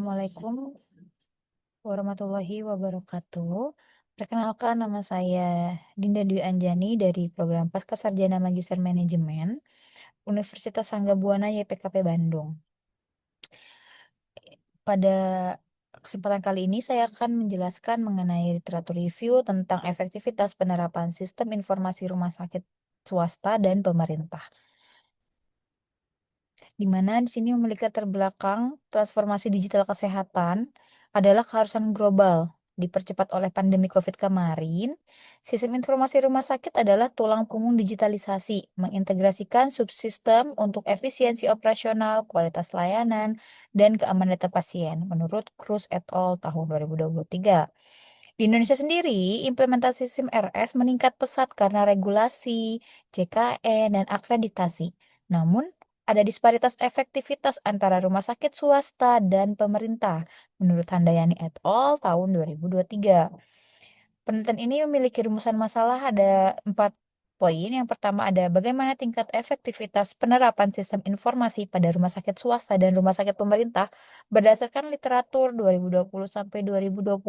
Assalamualaikum warahmatullahi wabarakatuh. Perkenalkan, nama saya Dinda Dwi Anjani dari program Pascasarjana Magister Manajemen Universitas Sangga Buana YPKP Bandung. Pada kesempatan kali ini saya akan menjelaskan mengenai literatur review tentang efektivitas penerapan sistem informasi rumah sakit swasta dan pemerintah, di mana di sini memiliki latar belakang transformasi digital kesehatan adalah keharusan global. Dipercepat oleh pandemi COVID kemarin, sistem informasi rumah sakit adalah tulang punggung digitalisasi, mengintegrasikan subsistem untuk efisiensi operasional, kualitas layanan, dan keamanan data pasien, menurut Cruz et al. Tahun 2023. Di Indonesia sendiri, implementasi SIM RS meningkat pesat karena regulasi, JKN, dan akreditasi. Namun, ada disparitas efektivitas antara rumah sakit swasta dan pemerintah, menurut Handayani et al. Tahun 2023. Penelitian ini memiliki rumusan masalah ada 4 poin. Yang pertama ada bagaimana tingkat efektivitas penerapan sistem informasi pada rumah sakit swasta dan rumah sakit pemerintah berdasarkan literatur 2020 sampai 2025.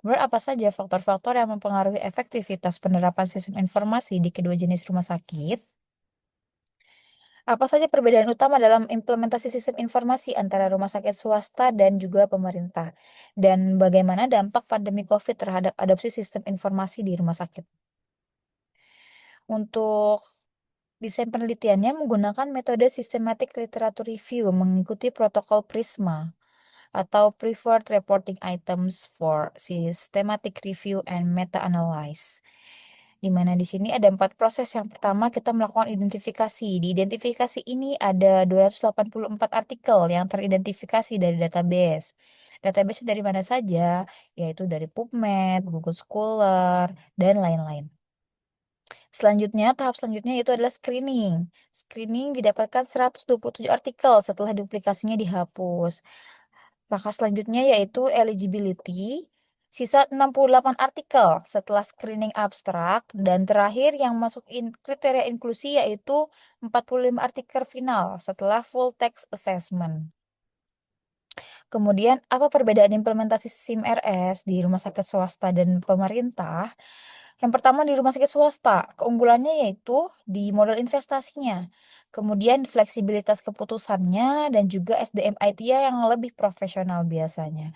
Kemudian apa saja faktor-faktor yang mempengaruhi efektivitas penerapan sistem informasi di kedua jenis rumah sakit? Apa saja perbedaan utama dalam implementasi sistem informasi antara rumah sakit swasta dan juga pemerintah? Dan bagaimana dampak pandemi COVID terhadap adopsi sistem informasi di rumah sakit? Untuk desain penelitiannya menggunakan metode systematic literature review mengikuti protokol PRISMA atau Preferred Reporting Items for Systematic Review and Meta-Analysis. Di mana di sini ada 4 proses. Yang pertama kita melakukan identifikasi. Di identifikasi ini ada 284 artikel yang teridentifikasi dari database. Database dari mana saja? Yaitu dari PubMed, Google Scholar, dan lain-lain. Selanjutnya, tahap selanjutnya itu adalah screening. Screening didapatkan 127 artikel setelah duplikasinya dihapus. Langkah selanjutnya yaitu eligibility, sisa 68 artikel setelah screening abstrak, dan terakhir yang masuk kriteria inklusi yaitu 45 artikel final setelah full text assessment. Kemudian, apa perbedaan implementasi SIM RS di rumah sakit swasta dan pemerintah? Yang pertama di rumah sakit swasta, keunggulannya yaitu di modal investasinya, kemudian fleksibilitas keputusannya, dan juga SDM IT-nya yang lebih profesional biasanya.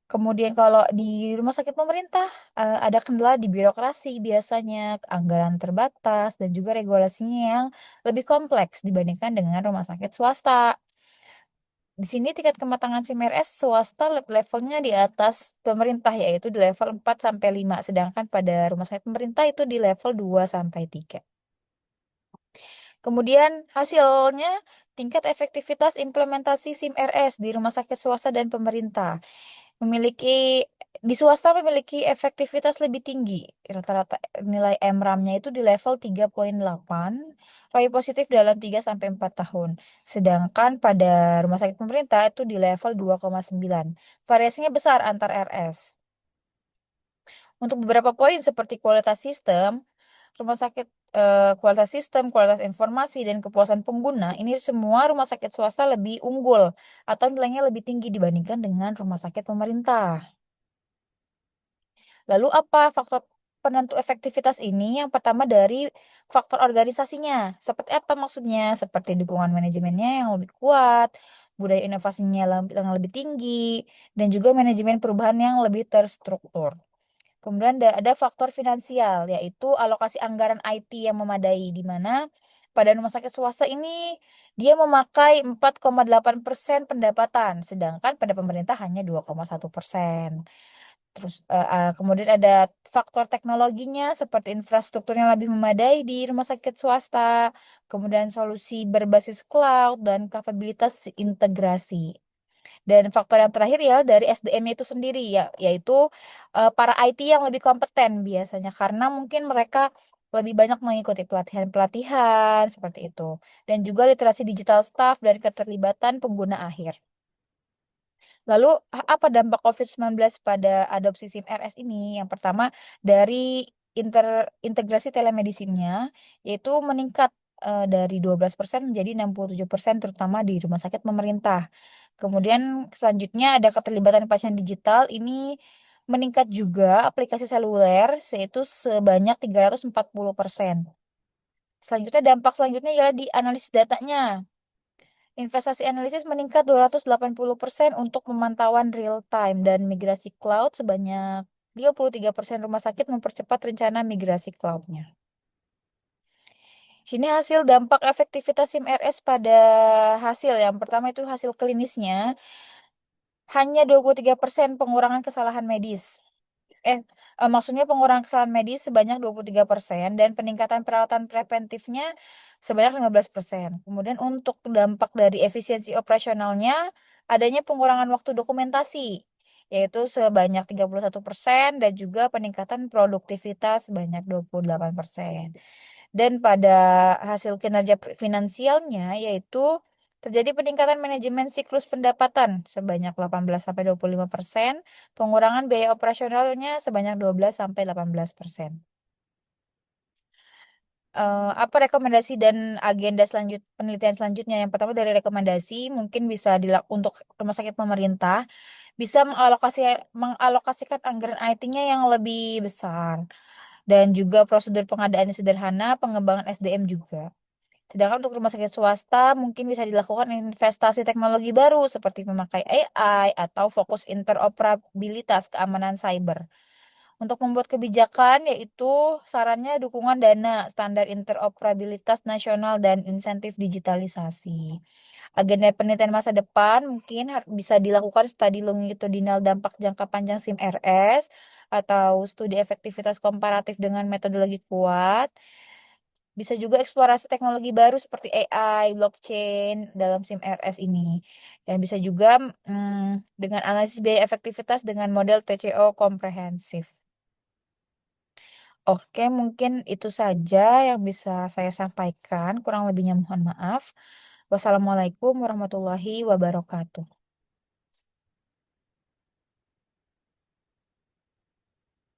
Kemudian kalau di rumah sakit pemerintah, ada kendala di birokrasi biasanya, anggaran terbatas, dan juga regulasinya yang lebih kompleks dibandingkan dengan rumah sakit swasta. Di sini tingkat kematangan SIM-RS swasta levelnya di atas pemerintah, yaitu di level 4 sampai 5, sedangkan pada rumah sakit pemerintah itu di level 2 sampai 3. Kemudian hasilnya tingkat efektivitas implementasi SIM-RS di rumah sakit swasta dan pemerintah. Memiliki di swasta memiliki efektivitas lebih tinggi. Rata-rata nilai MRAM-nya itu di level 3,8, ROI positif dalam 3 sampai 4 tahun. Sedangkan pada rumah sakit pemerintah itu di level 2,9. Variasinya besar antar RS. Untuk beberapa poin seperti kualitas sistem, rumah sakit kualitas sistem, kualitas informasi, dan kepuasan pengguna, ini semua rumah sakit swasta lebih unggul atau nilainya lebih tinggi dibandingkan dengan rumah sakit pemerintah. Lalu apa faktor penentu efektivitas ini? Yang pertama dari faktor organisasinya. Seperti apa maksudnya? Seperti dukungan manajemennya yang lebih kuat, budaya inovasinya yang lebih tinggi, dan juga manajemen perubahan yang lebih terstruktur. Kemudian ada faktor finansial, yaitu alokasi anggaran IT yang memadai, di mana pada rumah sakit swasta ini dia memakai 4,8% pendapatan, sedangkan pada pemerintah hanya 2,1%. Terus kemudian ada faktor teknologinya seperti infrastruktur yang lebih memadai di rumah sakit swasta, kemudian solusi berbasis cloud dan kapabilitas integrasi. Dan faktor yang terakhir ya dari SDM-nya itu sendiri ya, yaitu para IT yang lebih kompeten biasanya karena mungkin mereka lebih banyak mengikuti pelatihan-pelatihan seperti itu. Dan juga literasi digital staff dan keterlibatan pengguna akhir. Lalu apa dampak COVID-19 pada adopsi SIM RS ini? Yang pertama dari integrasi telemedisinnya, yaitu meningkat dari 12% menjadi 67% terutama di rumah sakit pemerintah. Kemudian selanjutnya ada keterlibatan pasien digital. Ini meningkat juga aplikasi seluler, yaitu sebanyak 340%. Selanjutnya dampak selanjutnya ialah di analisis datanya. Investasi analisis meningkat 280% untuk pemantauan real time dan migrasi cloud sebanyak 33% rumah sakit mempercepat rencana migrasi cloudnya. Sini hasil dampak efektivitas SIM RS pada hasil. Yang pertama itu hasil klinisnya, hanya 23% pengurangan kesalahan medis. eh, Maksudnya pengurangan kesalahan medis sebanyak 23% dan peningkatan perawatan preventifnya sebanyak 15%. Kemudian untuk dampak dari efisiensi operasionalnya, adanya pengurangan waktu dokumentasi yaitu sebanyak 31% dan juga peningkatan produktivitas sebanyak 28%. Dan pada hasil kinerja finansialnya yaitu terjadi peningkatan manajemen siklus pendapatan sebanyak 18-25%, pengurangan biaya operasionalnya sebanyak 12-18%. Apa rekomendasi dan agenda penelitian selanjutnya? Yang pertama dari rekomendasi mungkin bisa untuk rumah sakit pemerintah bisa mengalokasikan anggaran IT-nya yang lebih besar dan juga prosedur pengadaan sederhana, pengembangan SDM juga. Sedangkan untuk rumah sakit swasta mungkin bisa dilakukan investasi teknologi baru seperti memakai AI atau fokus interoperabilitas keamanan cyber. Untuk membuat kebijakan yaitu sarannya dukungan dana standar interoperabilitas nasional dan insentif digitalisasi. Agenda penelitian masa depan mungkin bisa dilakukan studi longitudinal dampak jangka panjang SIM RS atau studi efektivitas komparatif dengan metodologi kuat. Bisa juga eksplorasi teknologi baru seperti AI, blockchain dalam SIM RS ini. Dan bisa juga dengan analisis biaya efektivitas dengan model TCO komprehensif. Oke, mungkin itu saja yang bisa saya sampaikan. Kurang lebihnya mohon maaf. Wassalamualaikum warahmatullahi wabarakatuh.